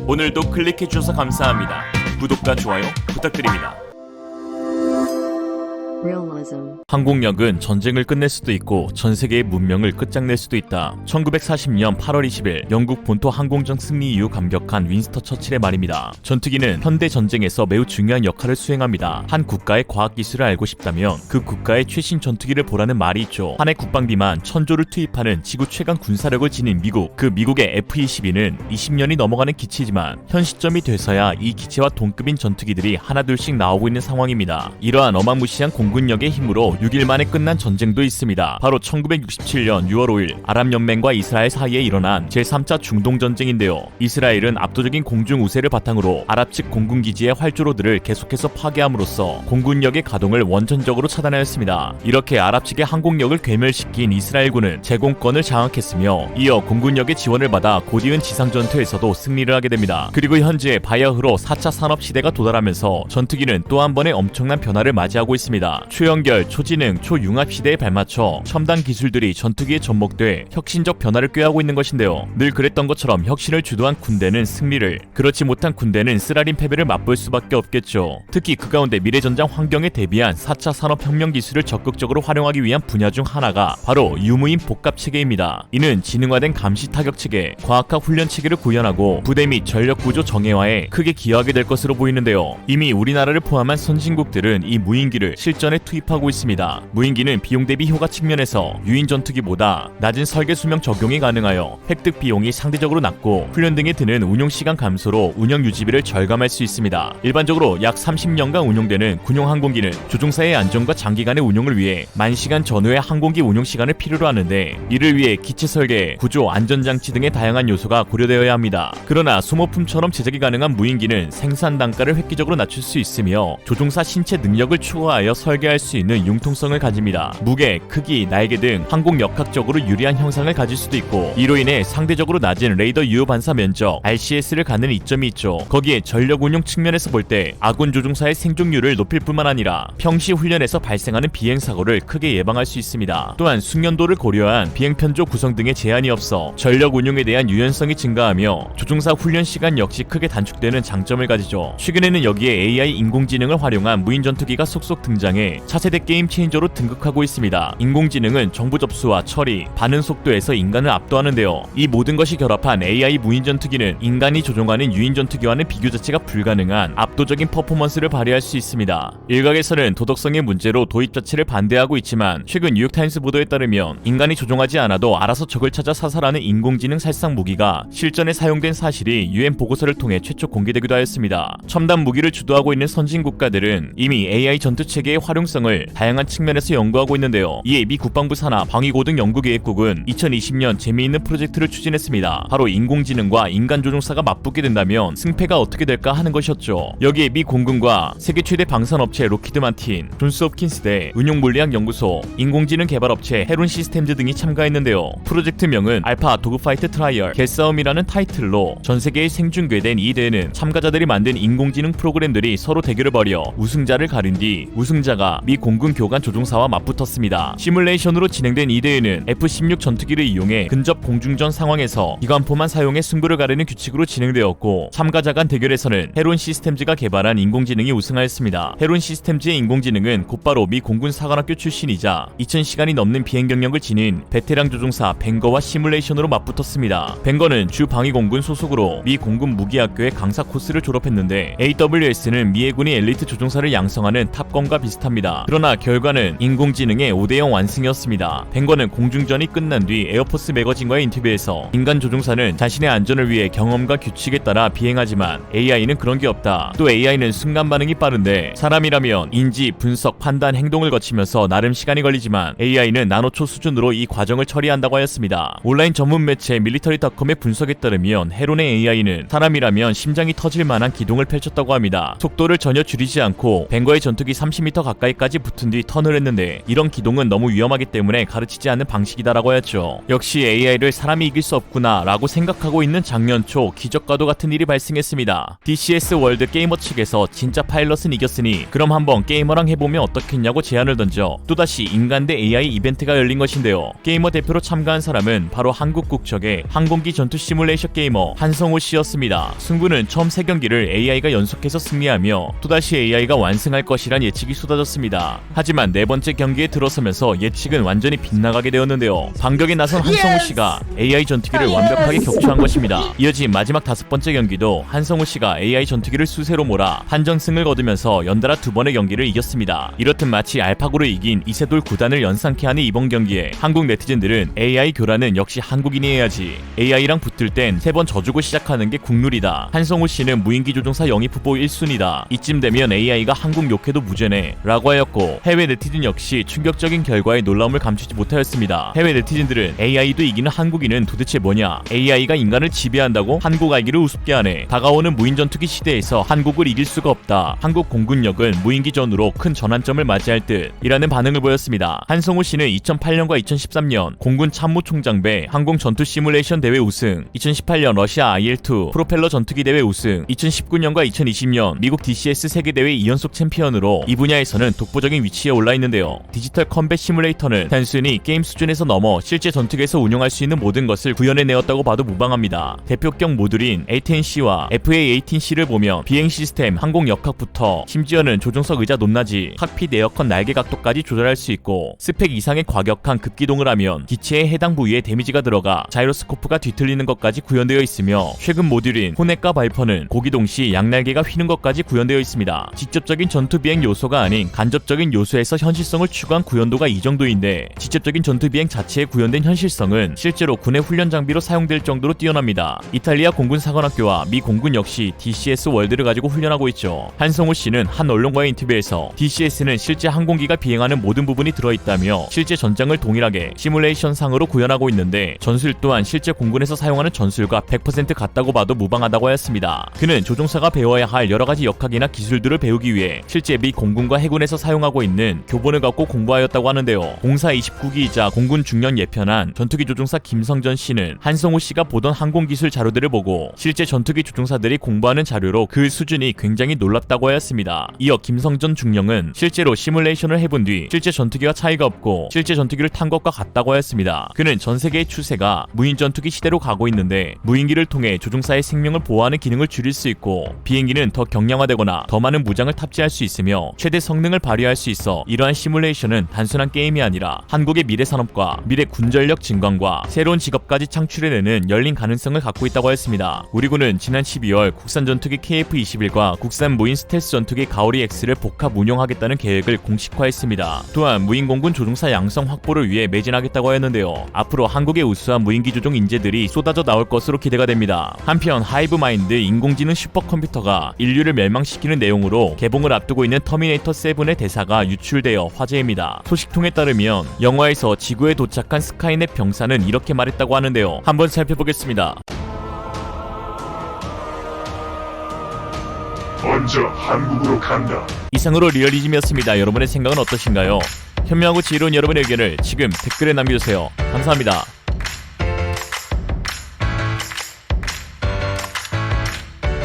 오늘도 클릭해주셔서 감사합니다. 구독과 좋아요 부탁드립니다. Realism. 항공력은 전쟁을 끝낼 수도 있고 전 세계의 문명을 끝장낼 수도 있다. 1940년 8월 20일 영국 본토 항공전 승리 이후 감격한 윈스턴 처칠의 말입니다. 전투기는 현대 전쟁에서 매우 중요한 역할을 수행합니다. 한 국가의 과학기술을 알고 싶다면 그 국가의 최신 전투기를 보라는 말이 있죠. 한 해 국방비만 1000조를 투입하는 지구 최강 군사력을 지닌 미국. 그 미국의 F-22는 20년이 넘어가는 기체지만 현 시점이 돼서야 이 기체와 동급인 전투기들이 하나둘씩 나오고 있는 상황입니다. 이러한 어마무시한 공군력의 힘으로 6일 만에 끝난 전쟁도 있습니다. 바로 1967년 6월 5일 아랍연맹과 이스라엘 사이에 일어난 제3차 중동전쟁인데요. 이스라엘은 압도적인 공중 우세를 바탕으로 아랍 측 공군기지의 활주로들을 계속해서 파괴함으로써 공군력의 가동을 원천적으로 차단하였습니다. 이렇게 아랍 측의 항공력을 괴멸시킨 이스라엘군은 제공권을 장악했으며 이어 공군력의 지원을 받아 곧이은 지상전투에서도 승리를 하게 됩니다. 그리고 현재 바야흐로 4차 산업시대가 도달하면서 전투기는 또 한 번의 엄청난 변화를 맞이하고 있습니다. 초연결, 초지능, 초융합 시대에 발맞춰 첨단 기술들이 전투기에 접목돼 혁신적 변화를 꾀하고 있는 것인데요. 늘 그랬던 것처럼 혁신을 주도한 군대는 승리를, 그렇지 못한 군대는 쓰라린 패배를 맛볼 수밖에 없겠죠. 특히 그 가운데 미래전장 환경에 대비한 4차 산업혁명 기술을 적극적으로 활용하기 위한 분야 중 하나가 바로 유무인 복합체계입니다. 이는 지능화된 감시 타격 체계, 과학학 훈련 체계를 구현하고 부대 및 전력 구조 정예화에 크게 기여하게 될 것으로 보이는데요. 이미 우리나라를 포함한 선진국들은 이 무인기를 실전에 투입하고 있습니다. 무인기는 비용 대비 효과 측면에서 유인 전투기보다 낮은 설계 수명 적용이 가능하여 획득 비용이 상대적으로 낮고 훈련 등에 드는 운용 시간 감소로 운영 유지비를 절감할 수 있습니다. 일반적으로 약 30년간 운용되는 군용 항공기는 조종사의 안전과 장기간의 운용을 위해 10,000시간 전후의 항공기 운용 시간을 필요로 하는데 이를 위해 기체 설계, 구조, 안전장치 등의 다양한 요소가 고려되어야 합니다. 그러나 소모품처럼 제작이 가능한 무인기는 생산 단가를 획기적으로 낮출 수 있으며 조종사 신체 능력을 추가하여 설계할 수 있는 융통성을 가집니다. 무게, 크기, 날개 등 항공 역학적으로 유리한 형상을 가질 수도 있고 이로 인해 상대적으로 낮은 레이더 유효 반사 면적 RCS를 갖는 이점이 있죠. 거기에 전력 운용 측면에서 볼 때 아군 조종사의 생존율을 높일 뿐만 아니라 평시 훈련에서 발생하는 비행 사고를 크게 예방할 수 있습니다. 또한 숙련도를 고려한 비행 편조 구성 등의 제한이 없어 전력 운용에 대한 유연성이 증가하며 조종사 훈련 시간 역시 크게 단축되는 장점을 가지죠. 최근에는 여기에 AI 인공지능을 활용한 무인 전투기가 속속 등장해 차세대 게임 체인저로 등극하고 있습니다. 인공지능은 정보 접수와 처리, 반응 속도에서 인간을 압도하는데요. 이 모든 것이 결합한 AI 무인 전투기는 인간이 조종하는 유인 전투기와는 비교 자체가 불가능한 압도적인 퍼포먼스를 발휘할 수 있습니다. 일각에서는 도덕성의 문제로 도입 자체를 반대하고 있지만 최근 뉴욕타임스 보도에 따르면 인간이 조종하지 않아도 알아서 적을 찾아 사살하는 인공지능 살상 무기가 실전에 사용된 사실이 UN 보고서를 통해 최초 공개되기도 하였습니다. 첨단 무기를 주도하고 있는 선진 국가들은 이미 AI 전투 체계의 활용성을 다양한 측면에서 연구하고 있는데요. 이에 미 국방부 산하 방위고등 연구계획국은 2020년 재미있는 프로젝트를 추진했습니다. 바로 인공지능과 인간 조종사가 맞붙게 된다면 승패가 어떻게 될까 하는 것이었죠. 여기에 미 공군과 세계 최대 방산업체 로키드 마틴, 존스 홉킨스대 운용물리학 연구소, 인공지능 개발업체 헤론 시스템즈 등이 참가했는데요. 프로젝트명은 알파 도그파이트 트라이얼 개싸움이라는 타이틀로 전 세계에 생중계된 이 대회는 참가자들이 만든 인공지능 프로그램들이 서로 대결을 벌여 우승자를 가린 뒤 우승자가 미 공군 교관 조종사와 맞붙었습니다. 시뮬레이션으로 진행된 이 대회는 F-16 전투기를 이용해 근접 공중전 상황에서 기관포만 사용해 승부를 가리는 규칙으로 진행되었고 참가자 간 대결에서는 헤론 시스템즈가 개발한 인공지능이 우승하였습니다. 헤론 시스템즈의 인공지능은 곧바로 미 공군 사관학교 출신이자 2000시간이 넘는 비행 경력을 지닌 베테랑 조종사 벵거와 시뮬레이션으로 맞붙었습니다. 벵거는 주 방위공군 소속으로 미 공군 무기학교의 강사 코스를 졸업했는데 AWS는 미 해군이 엘리트 조종사를 양성하는 탑건과 비슷합니다. 그러나 결과는 인공지능의 5대0 완승이었습니다. 벵거는 공중전이 끝난 뒤 에어포스 매거진과의 인터뷰에서 인간 조종사는 자신의 안전을 위해 경험과 규칙에 따라 비행하지만 AI는 그런 게 없다. 또 AI는 순간 반응이 빠른데 사람이라면 인지, 분석, 판단, 행동을 거치면서 나름 시간이 걸리지만 AI는 나노초 수준으로 이 과정을 처리한다고 하였습니다. 온라인 전문 매체 밀리터리닷컴의 분석에 따르면 헤론의 AI는 사람이라면 심장이 터질 만한 기동을 펼쳤다고 합니다. 속도를 전혀 줄이지 않고 벵거의 전투기 30m 가까이 가까이까지 붙은 뒤 턴을 했는데 이런 기동은 너무 위험하기 때문에 가르치지 않는 방식이다라고 하였죠. 역시 AI를 사람이 이길 수 없구나 라고 생각하고 있는 작년 초 기적과도 같은 일이 발생했습니다. DCS 월드 게이머 측에서 진짜 파일럿은 이겼으니 그럼 한번 게이머랑 해보면 어떻겠냐고 제안을 던져 또다시 인간 대 AI 이벤트가 열린 것인데요. 게이머 대표로 참가한 사람은 바로 한국 국적의 항공기 전투 시뮬레이션 게이머 한성호 씨였습니다. 승부는 처음 3경기를 AI가 연속해서 승리하며 또다시 AI가 완승할 것이란 예측이 쏟아졌습니다. 하지만 4번째 경기에 들어서면서 예측은 완전히 빗나가게 되었는데요. 반격에 나선 한성호 씨가 AI 전투기를 완벽하게 격추한 것입니다. 이어진 마지막 5번째 경기도 한성호 씨가 AI 전투기를 수세로 몰아 판정승을 거두면서 연달아 2번의 경기를 이겼습니다. 이렇듯 마치 알파고를 이긴 이세돌 구단을 연상케 하는 이번 경기에 한국 네티즌들은 AI 교란은 역시 한국인이 해야지, AI랑 붙을 땐 3번 져주고 시작하는 게 국룰이다, 한성호 씨는 무인기 조종사 영입 후보 1순위다, 이쯤 되면 AI가 한국 욕해도 무죄네 라고 하였고, 해외 네티즌 역시 충격적인 결과에 놀라움을 감추지 못하였습니다. 해외 네티즌들은 AI도 이기는 한국인은 도대체 뭐냐, AI가 인간을 지배한다고 한국 알기를 우습게 하네, 다가오는 무인 전투기 시대에서 한국을 이길 수가 없다, 한국 공군력은 무인기전으로 큰 전환점을 맞이할 듯 이라는 반응을 보였습니다. 한성호 씨는 2008년과 2013년 공군 참모총장배 항공 전투 시뮬레이션 대회 우승, 2018년 러시아 IL-2 프로펠러 전투기 대회 우승, 2019년과 2020년 미국 DCS 세계대회 2연속 챔피언으로 이 분야에서는 독보적인 위치에 올라 있는데요. 디지털 컴뱃 시뮬레이터는 단순히 게임 수준에서 넘어 실제 전투기에서 운용할 수 있는 모든 것을 구현해내었다고 봐도 무방합니다. 대표격 모듈인 A10C와 FA-18C를 보면 비행 시스템, 항공 역학부터 심지어는 조종석 의자 높낮이, 칵핏 에어컨 날개 각도까지 조절할 수 있고, 스펙 이상의 과격한 급기동을 하면 기체의 해당 부위에 데미지가 들어가 자이로스코프가 뒤틀리는 것까지 구현되어 있으며, 최근 모듈인 호넷과 바이퍼는 고기동 시 양날개가 휘는 것까지 구현되어 있습니다. 직접적인 전투 비행 요소가 아닌 간접적인 요소에서 현실성을 추구한 구현도가 이 정도인데, 직접적인 전투 비행 자체에 구현된 현실성은 실제로 군의 훈련 장비로 사용될 정도로 뛰어납니다. 이탈리아 공군 사관학교와 미 공군 역시 DCS 월드를 가지고 훈련하고 있죠. 한성호 씨는 한 언론과의 인터뷰에서 DCS는 실제 항공기가 비행하는 모든 부분이 들어있다며 실제 전장을 동일하게 시뮬레이션 상으로 구현하고 있는데, 전술 또한 실제 공군에서 사용하는 전술과 100% 같다고 봐도 무방하다고 하였습니다. 그는 조종사가 배워야 할 여러가지 역학이나 기술들을 배우기 위해 실제 미 공군과 해군에서 사용하고 있는 교본을 갖고 공부하였다고 하는데요. 공사 29기이자 공군 중년 예편한 전투기 조종사 김성전 씨는 한성호 씨가 보던 항공기술 자료들을 보고 실제 전투기 조종사들이 공부하는 자료로 그 수준이 굉장히 놀랍다고 하였습니다. 이어 김성전 중령은 실제로 시뮬레이션을 해본 뒤 실제 전투기와 차이가 없고 실제 전투기를 탄 것과 같다고 하였습니다. 그는 전 세계의 추세가 무인 전투기 시대로 가고 있는데, 무인기를 통해 조종사의 생명을 보호하는 기능을 줄일 수 있고, 비행기는 더 경량화되거나 더 많은 무장을 탑재할 수 있으며 최대 성능을 발휘할 수 있어 이러한 시뮬레이션은 단순한 게임이 아니라 한국의 미래 산업과 미래 군전력 증강과 새로운 직업까지 창출해내는 열린 가능성을 갖고 있다고 했습니다. 우리 군은 지난 12월 국산 전투기 KF-21과 국산 무인 스텔스 전투기 가오리 X를 복합 운용하겠다는 계획을 공식화했습니다. 또한 무인 공군 조종사 양성 확보를 위해 매진하겠다고 하였는데요. 앞으로 한국의 우수한 무인기 조종 인재들이 쏟아져 나올 것으로 기대가 됩니다. 한편 하이브마인드 인공지능 슈퍼컴퓨터가 인류를 멸망시키는 내용으로 개봉을 앞두고 있는 터미네이터 7의 대사가 유출되어 화제입니다. 소식통에 따르면 영화에서 지구에 도착한 스카이넷 병사는 이렇게 말했다고 하는데요. 한번 살펴보겠습니다. 먼저 한국으로 간다. 이상으로 리얼리즘이었습니다. 여러분의 생각은 어떠신가요? 현명하고 지혜로운 여러분의 의견을 지금 댓글에 남겨주세요. 감사합니다.